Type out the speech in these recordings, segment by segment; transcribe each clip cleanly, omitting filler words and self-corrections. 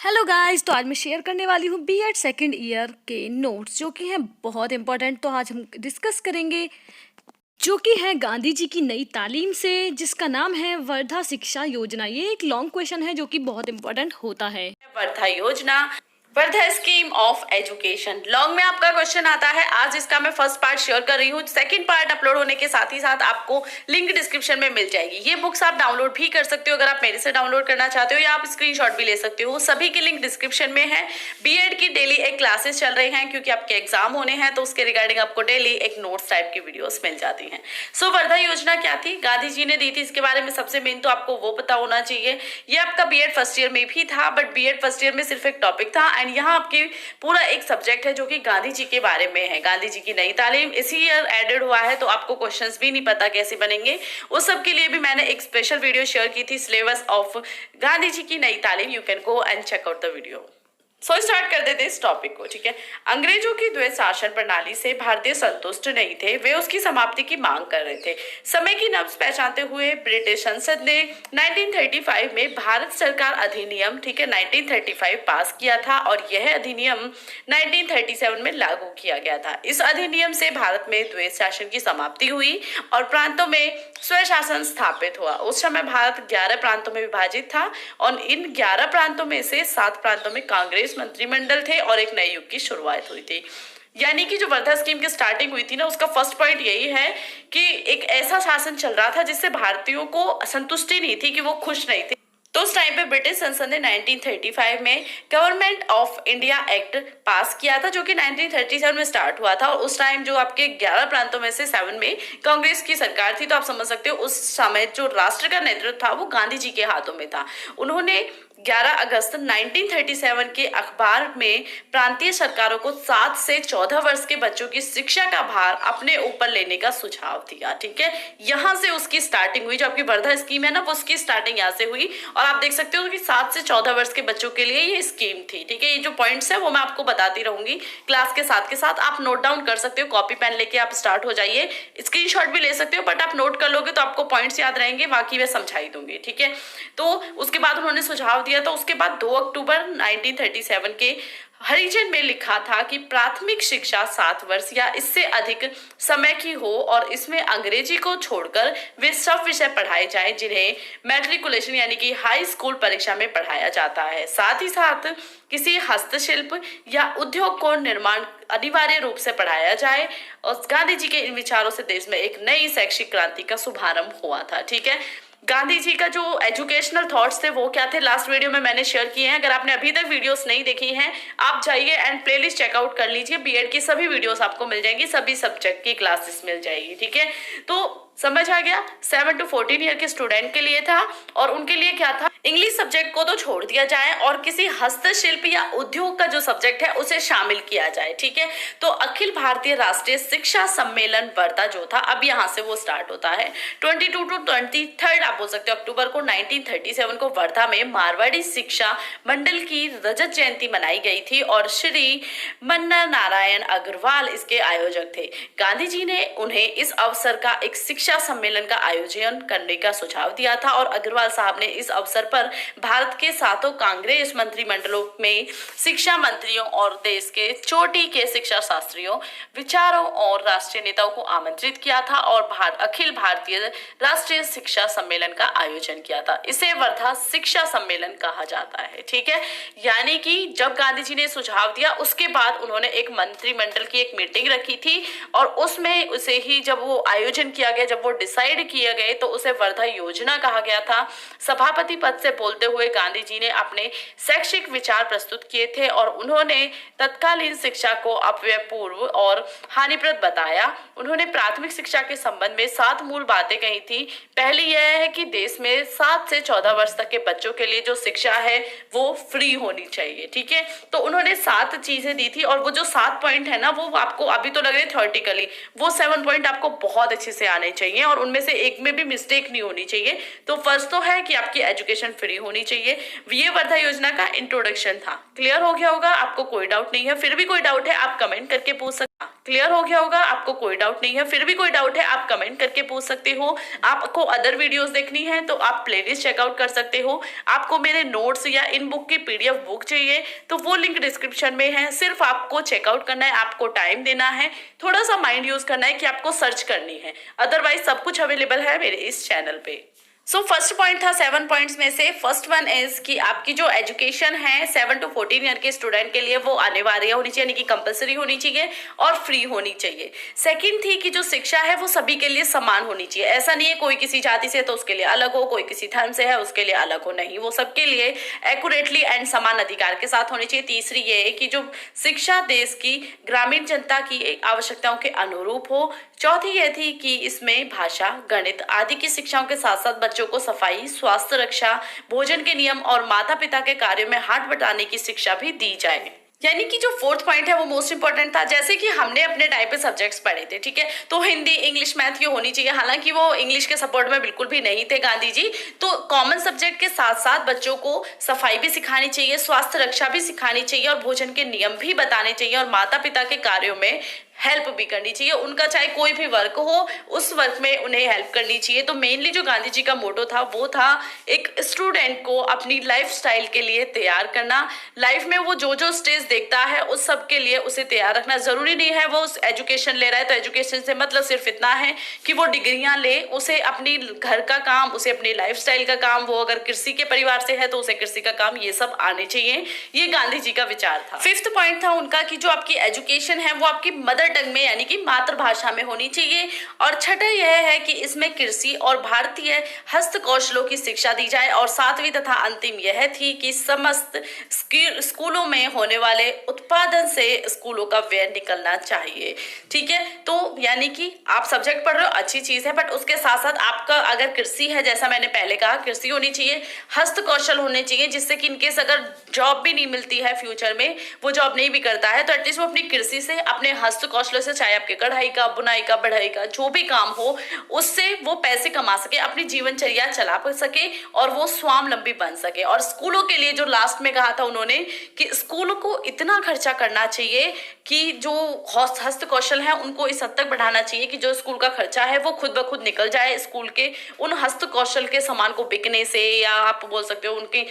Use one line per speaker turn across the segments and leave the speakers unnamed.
Hello guys, तो आज मैं शेयर करने वाली हूँ बीएड सेकंड ईयर के नोट्स जो कि हैं बहुत इंपॉर्टेंट। तो आज हम डिस्कस करेंगे जो कि है गांधी जी की नई तालीम से, जिसका नाम है वर्धा शिक्षा योजना। ये एक लॉन्ग क्वेश्चन है जो कि बहुत इंपॉर्टेंट होता है।
वर्धा योजना, Wardha scheme of education. Long में आपका क्वेश्चन आता है। आज इसका मैं फर्स्ट पार्ट शेयर कर रही हूँ। सेकंड पार्ट अपलोड होने के साथ ही साथ आपको लिंक डिस्क्रिप्शन में मिल जाएगी। ये बुक्स आप डाउनलोड भी कर सकते हो अगर आप मेरे से डाउनलोड करना चाहते हो, या आप स्क्रीनशॉट भी ले सकते हो। सभी की लिंक डिस्क्रिप्शन में है। बीएड की डेली एक क्लासेस चल रहे हैं क्योंकि आपके एग्जाम होने हैं, तो उसके रिगार्डिंग आपको डेली एक नोट्स टाइप की वीडियोस मिल जाती हैं। सो वर्धा योजना क्या थी, गांधी जी ने दी थी, इसके बारे में सबसे मेन तो आपको वो पता होना चाहिए। ये आपका बीएड फर्स्ट ईयर में भी था, बट बीएड फर्स्ट ईयर में सिर्फ एक टॉपिक था, एंड यहाँ आपकी पूरा एक सब्जेक्ट है जो कि गांधी जी के बारे में है। गांधी जी की नई तालीम इसी ईयर एडेड हुआ है, तो आपको क्वेश्चंस भी नहीं पता कैसे बनेंगे। उस सब के लिए भी मैंने एक स्पेशल वीडियो शेयर की थी, सिलेबस ऑफ गांधी जी की नई तालीम। You can go and check out the video. Start कर देते इस टॉपिक को, ठीक है। अंग्रेजों की द्वैत शासन प्रणाली से भारतीय संतुष्ट नहीं थे, वे उसकी समाप्ति की मांग कर रहे थे। समय की नब्ज पहचानते हुए ब्रिटिश संसद ने 1935 में भारत सरकार अधिनियम, ठीक है, 1935 पास किया था, और यह अधिनियम 1937 में लागू किया गया था। इस अधिनियम से भारत में द्वैत शासन की समाप्ति हुई और प्रांतों में स्वशासन स्थापित हुआ। उस समय भारत 11 प्रांतों में विभाजित था, और इन 11 प्रांतों में से 7 प्रांतों में कांग्रेस मंत्रिमंडल थे और एक नए युग की शुरुआत हुई थी। यानी कि जो वर्धा स्कीम की स्टार्टिंग हुई थी ना, उसका फर्स्ट पॉइंट यही है कि एक ऐसा शासन चल रहा था जिससे भारतीयों को संतुष्टि नहीं थी, कि वो खुश नहीं थे। तो उस टाइम पे ब्रिटिश संसद ने 1935 में गवर्नमेंट ऑफ इंडिया एक्ट पास किया था, जो कि 1937 में स्टार्ट हुआ था। और उस टाइम जो आपके 11 प्रांतों में से 7 में कांग्रेस की सरकार थी, तो आप समझ सकते हो उस समय जो राष्ट्र का नेतृत्व था वो गांधी जी के हाथों में था। उन्होंने 11 अगस्त 1937 के अखबार में प्रांतीय सरकारों को 7 से 14 वर्ष के बच्चों की शिक्षा का भार अपने ऊपर लेने का सुझाव दिया, ठीक है। यहाँ से उसकी स्टार्टिंग हुई। जो आपकी वर्धा स्कीम है ना, वो उसकी स्टार्टिंग यहाँ से हुई। और आप देख सकते हो कि 7 से 14 वर्ष के बच्चों के लिए ये स्कीम थी, ठीक है। ये जो पॉइंट्स है वो मैं आपको बताती रहूंगी क्लास के साथ आप नोट डाउन कर सकते हो। कॉपी पेन लेके आप स्टार्ट हो जाइए, स्क्रीनशॉट भी ले सकते हो, बट आप नोट कर लोगे तो आपको पॉइंट्स याद रहेंगे, बाकी मैं समझाई दूंगी, ठीक है। तो उसके बाद उन्होंने सुझाव दिया। तो उसके बाद 2 अक्टूबर 1937 के हरिजन में लिखा था कि प्राथमिक शिक्षा 7 वर्ष या इससे अधिक समय की हो, और इसमें अंग्रेजी को छोड़कर वे सब विषय पढ़ाए जाएं जिन्हें मैट्रिकुलेशन यानी कि हाई स्कूल परीक्षा में पढ़ाया जाता है। साथ ही साथ किसी हस्तशिल्प या उद्योग को निर्माण अनिवार्य रूप से पढ़ाया जाए। और गांधी जी के इन विचारों से देश में एक नई शैक्षिक क्रांति का शुभारंभ हुआ था, ठीक है। गांधी जी का जो एजुकेशनल थॉट्स थे वो क्या थे, लास्ट वीडियो में मैंने शेयर किए हैं। अगर आपने अभी तक वीडियोस नहीं देखी हैं, आप जाइए एंड प्लेलिस्ट चेकआउट कर लीजिए। बीएड की सभी वीडियोस आपको मिल जाएंगी, सभी सब्जेक्ट की क्लासेस मिल जाएगी, ठीक है। तो समझ आ गया। 7 to 14 ईयर के स्टूडेंट के लिए था, और उनके लिए क्या था, इंग्लिश सब्जेक्ट को तो छोड़ दिया जाए और किसी हस्तशिल्प या उद्योग का जो सब्जेक्ट है उसे शामिल किया जाए, ठीक है। तो अखिल भारतीय राष्ट्रीय शिक्षा सम्मेलन वर्धा जो था, अब यहाँ से वो स्टार्ट होता है। 22 to 23 आप बोल सकते हो अक्टूबर को 1937 को वर्धा में मारवाड़ी शिक्षा मंडल की रजत जयंती मनाई गई थी, और श्री मन्ना नारायण अग्रवाल इसके आयोजक थे। गांधी जी ने उन्हें इस अवसर का एक शिक्षा सम्मेलन का आयोजन करने का सुझाव दिया था, और अग्रवाल साहब ने इस अवसर पर भारत के 7 कांग्रेस मंत्रिमंडलों में शिक्षा मंत्रियों और देश के चोटी के शिक्षा शास्त्रियों, विचारों और राष्ट्रीय नेताओं को आमंत्रित किया था, और अखिल भारतीय राष्ट्रीय शिक्षा सम्मेलन का आयोजन किया था। इसे वर्धा शिक्षा सम्मेलन कहा जाता है, ठीक है। यानी कि जब गांधी जी ने सुझाव दिया उसके बाद उन्होंने एक मंत्रिमंडल की एक मीटिंग रखी थी, और उसमें उसे ही जब वो आयोजन किया गया, जब वो डिसाइड किए गए, तो उसे वर्धा योजना कहा गया था। सभापति पद से बोलते हुए गांधी जी ने अपने शैक्षिक विचार प्रस्तुत किए थे, और उन्होंने तत्कालीन शिक्षा को अपव्ययपूर्ण और हानिप्रद बताया। उन्होंने प्राथमिक शिक्षा के संबंध में 7 मूल बातें कही थी। पहली यह है कि देश में 7 से 14 वर्ष तक के बच्चों के लिए जो शिक्षा है वो फ्री होनी चाहिए, ठीक है। तो उन्होंने 7 चीजें दी थी, और वो जो 7 पॉइंट है ना, वो आपको अभी तो लग रहे थ्योरेटिकली, वो 7 पॉइंट आपको बहुत अच्छे से आने चाहिए, और उनमें से एक में भी मिस्टेक नहीं होनी चाहिए। तो फर्स्ट तो है कि आपकी एजुकेशन फ्री होनी चाहिए। ये वर्धा योजना का इंट्रोडक्शन था। क्लियर हो गया होगा, आपको कोई डाउट नहीं है। फिर भी कोई डाउट है आप कमेंट करके पूछ सकते हैं। क्लियर हो गया होगा, आपको कोई डाउट नहीं है। फिर भी कोई डाउट है आप कमेंट करके पूछ सकते हो। आपको अदर वीडियोस देखनी है तो आप प्लेलिस्ट चेकआउट कर सकते हो। आपको मेरे नोट्स या इन बुक की पीडीएफ बुक चाहिए तो वो लिंक डिस्क्रिप्शन में है। सिर्फ आपको चेकआउट करना है, आपको टाइम देना है, थोड़ा सा माइंड यूज करना है कि आपको सर्च करनी है। अदरवाइज सब कुछ अवेलेबल है मेरे इस चैनल पे। सो फर्स्ट पॉइंट था 7 पॉइंट्स में से। फर्स्ट वन इज कि आपकी जो एजुकेशन है 7 to 14 ईयर के स्टूडेंट के लिए वो अनिवार्य होनी चाहिए, यानी कि कंपलसरी होनी चाहिए और फ्री होनी चाहिए। सेकंड थी कि जो शिक्षा है वो सभी के लिए समान होनी चाहिए। ऐसा नहीं है कोई किसी जाति से तो उसके लिए अलग हो, कोई किसी धर्म से है उसके लिए अलग हो, नहीं, वो सबके लिए एक्यूरेटली एंड समान अधिकार के साथ होनी चाहिए। तीसरी ये है कि जो शिक्षा देश की ग्रामीण जनता की आवश्यकताओं के अनुरूप हो। चौथी ये थी कि इसमें भाषा, गणित आदि की शिक्षाओं के साथ साथ बच्चों को सफाई, स्वास्थ्य रक्षा, भोजन के नियम और माता पिता के कार्यों में हाथ बटाने की शिक्षा भी दी जाए। यानी कि जो फोर्थ पॉइंट है वो मोस्ट इंपॉर्टेंट था। जैसे कि हमने अपने टाइम पे सब्जेक्ट्स पढ़े थे, ठीक है, तो हिंदी, इंग्लिश, मैथ ये होनी चाहिए। हालांकि वो इंग्लिश के सपोर्ट में बिल्कुल भी नहीं थे गांधी जी। तो कॉमन सब्जेक्ट के साथ साथ बच्चों को सफाई भी सिखानी चाहिए, स्वास्थ्य रक्षा भी सिखानी चाहिए और भोजन के नियम भी बताने चाहिए और माता पिता के कार्यों में हेल्प भी करनी चाहिए। उनका चाहे कोई भी वर्क हो उस वर्क में उन्हें हेल्प करनी चाहिए। तो मेनली जो गांधी जी का मोटो था वो था एक स्टूडेंट को अपनी लाइफ स्टाइल के लिए तैयार करना। लाइफ में वो जो जो स्टेज देखता है उस सब के लिए उसे तैयार रखना। जरूरी नहीं है वो एजुकेशन ले रहा है तो एजुकेशन से मतलब सिर्फ इतना है कि वो डिग्रियां ले, उसे अपनी घर का काम, उसे अपनी लाइफ स्टाइल का काम, वो अगर कृषि के परिवार से है तो उसे कृषि का काम, ये सब आने चाहिए। ये गांधी जी का विचार था। फिफ्थ पॉइंट था उनका कि जो आपकी एजुकेशन है वो आपकी मदर टंग में यानी कि मातृभाषा में होनी चाहिए। और छठा यह है कि इसमें कृषि और भारतीय हस्तकौशलों की शिक्षा दी जाए। और सातवीं तथा अंतिम यह थी कि समस्त स्कूलों में होने वाले उत्पादन से स्कूलों का व्यय निकलना चाहिए। ठीक है, तो यानी कि आप सब्जेक्ट पढ़ रहे हो, अच्छी चीज है, बट उसके साथ साथ आपका अगर कृषि है, जैसा मैंने पहले कहा, कृषि होनी चाहिए, हस्तकौशल होने चाहिए, जिससे कि इनकेस अगर जॉब भी नहीं मिलती है फ्यूचर में, वो जॉब नहीं भी करता है तो एटलीस्ट वो अपनी कृषि से, अपने हस्तकौशलों से, चाहे आपके कढ़ाई का, बुनाई का, बढ़ाई का जो भी काम हो, उससे वो पैसे कमा सके, अपनी जीवनचर्या चला सके और वो स्वावलंबी बन सके। और स्कूलों के लिए जो लास्ट में कहा था उन्होंने कि स्कूलों को इतना खर्चा करना चाहिए कि जो हस्तकौशल है उनको इस हद तक बढ़ाना चाहिए कि जो स्कूल का खर्चा है वो खुद ब खुद निकल जाए स्कूल के उन हस्तकौशल के सामान को बिकने से, या आप बोल सकते हो उनकी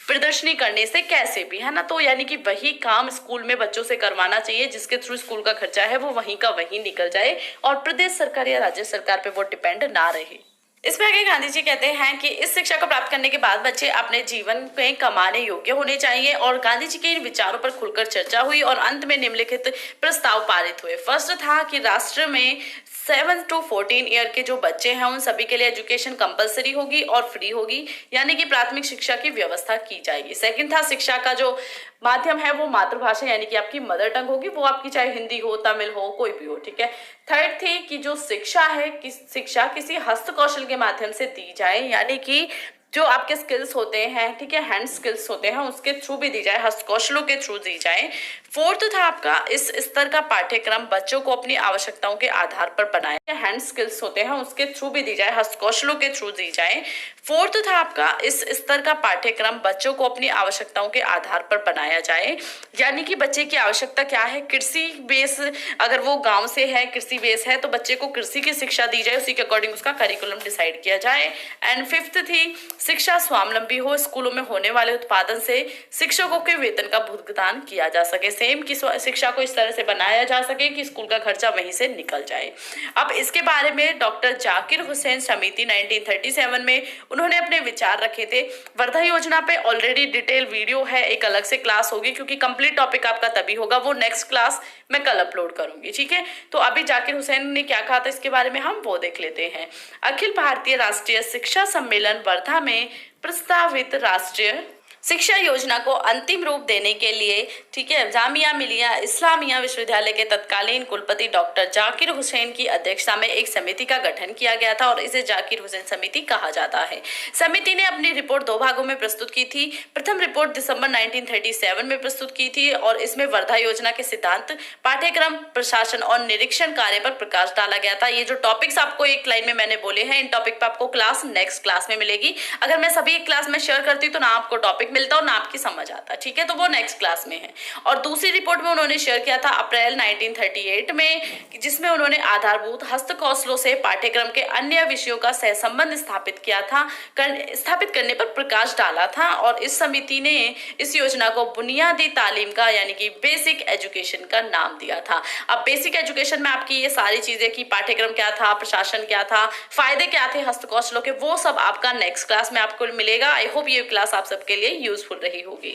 प्रदर्शनी करने से, कैसे भी, है ना। तो यानी कि वही काम स्कूल में बच्चों से करवाना चाहिए जिसके थ्रू स्कूल का खर्चा है वो वहीं का वहीं निकल जाए और प्रदेश सरकार या राज्य सरकार पे वो डिपेंड ना रहे। इसमें आगे गांधी जी कहते हैं कि इस शिक्षा को प्राप्त करने के बाद बच्चे अपने जीवन में कमाने योग्य होने चाहिए। और गांधी जी के इन विचारों पर खुलकर चर्चा हुई और अंत में निम्नलिखित प्रस्ताव पारित हुए। फर्स्ट था कि राष्ट्र में 7 to 14 ईयर के जो बच्चे हैं उन सभी के लिए एजुकेशन कंपलसरी होगी और फ्री होगी, यानी कि प्राथमिक शिक्षा की व्यवस्था की जाएगी। सेकंड था शिक्षा का जो माध्यम है वो मातृभाषा यानी कि आपकी मदर टंग होगी, वो आपकी चाहे हिंदी हो, तमिल हो, कोई भी हो, ठीक है। थर्ड थी कि जो शिक्षा है शिक्षा किसी हस्तकौशल के माध्यम से दी जाए, यानी कि जो आपके स्किल्स होते हैं, ठीक है, हैंड स्किल्स होते हैं, उसके थ्रू भी दी जाए, हस्तकौशलों के थ्रू दी जाए। फोर्थ था आपका इस स्तर का पाठ्यक्रम बच्चों को अपनी आवश्यकताओं के आधार पर बनाए, हैंड स्किल्स होते हैं उसके थ्रू भी दी जाए, हस्तकौशलों के थ्रू दी जाए। फोर्थ था आपका इस स्तर का पाठ्यक्रम बच्चों को अपनी आवश्यकताओं के आधार पर बनाया जाए, यानी कि बच्चे की आवश्यकता क्या है, कृषि बेस, अगर वो गांव से है, कृषि बेस है, तो बच्चे को कृषि की शिक्षा दी जाए, उसी के अकॉर्डिंग उसका करिकुलम डिसाइड किया जाए। एंड फिफ्थ थी शिक्षा स्वावलंबी हो, स्कूलों में होने वाले उत्पादन से शिक्षकों के वेतन का भुगतान किया जा सके, सेम की शिक्षा को इस तरह से बनाया जा सके कि स्कूल का खर्चा वहीं से निकल जाए। अब इसके बारे में डॉक्टर जाकिर हुसैन समिति 1937 में उन्होंने अपने विचार रखे थे। वर्धा योजना पे ऑलरेडी डिटेल वीडियो है, एक अलग से क्लास होगी क्योंकि कंप्लीट टॉपिक आपका तभी होगा, वो नेक्स्ट क्लास मैं कल अपलोड करूंगी, ठीक है। तो अभी जाकिर हुसैन ने क्या कहा था इसके बारे में हम वो देख लेते हैं। अखिल भारतीय राष्ट्रीय शिक्षा सम्मेलन वर्धा में प्रस्तावित राष्ट्रीय शिक्षा योजना को अंतिम रूप देने के लिए, ठीक है, जामिया मिलिया इस्लामिया विश्वविद्यालय के तत्कालीन कुलपति डॉक्टर जाकिर हुसैन की अध्यक्षता में एक समिति का गठन किया गया था और इसे जाकिर हुसैन समिति कहा जाता है। समिति ने अपनी रिपोर्ट 2 भागों में प्रस्तुत की थी। प्रथम रिपोर्ट दिसंबर 1937 में प्रस्तुत की थी और इसमें वर्धा योजना के सिद्धांत, पाठ्यक्रम, प्रशासन और निरीक्षण कार्य पर प्रकाश डाला गया था। ये जो टॉपिक्स आपको एक लाइन में मैंने बोले हैं, इन टॉपिक पर आपको क्लास नेक्स्ट क्लास में मिलेगी। अगर मैं सभी एक क्लास में शेयर करती हूँ तो ना आपको टॉपिक मिलता और ना आपकी समझ आता, ठीक है, तो वो नेक्स्ट क्लास में है। और दूसरी रिपोर्ट में उन्होंने शेयर किया था अप्रैल 1938 में, जिसमें उन्होंने आधारभूत हस्तकौशलों से पाठ्यक्रम के अन्य विषयों का सहसंबंध स्थापित किया था, स्थापित करने पर प्रकाश डाला था। और इस समिति ने इस योजना को बुनियादी तालीम का यानी कि बेसिक एजुकेशन का नाम दिया था। अब बेसिक एजुकेशन में आपकी ये सारी चीजें कि पाठ्यक्रम क्या था, प्रशासन क्या था, फायदे क्या थे हस्तकौशलों के, वो सब आपका नेक्स्ट क्लास में आपको मिलेगा। आई होप ये क्लास आप सबके लिए यूजफुल रही होगी।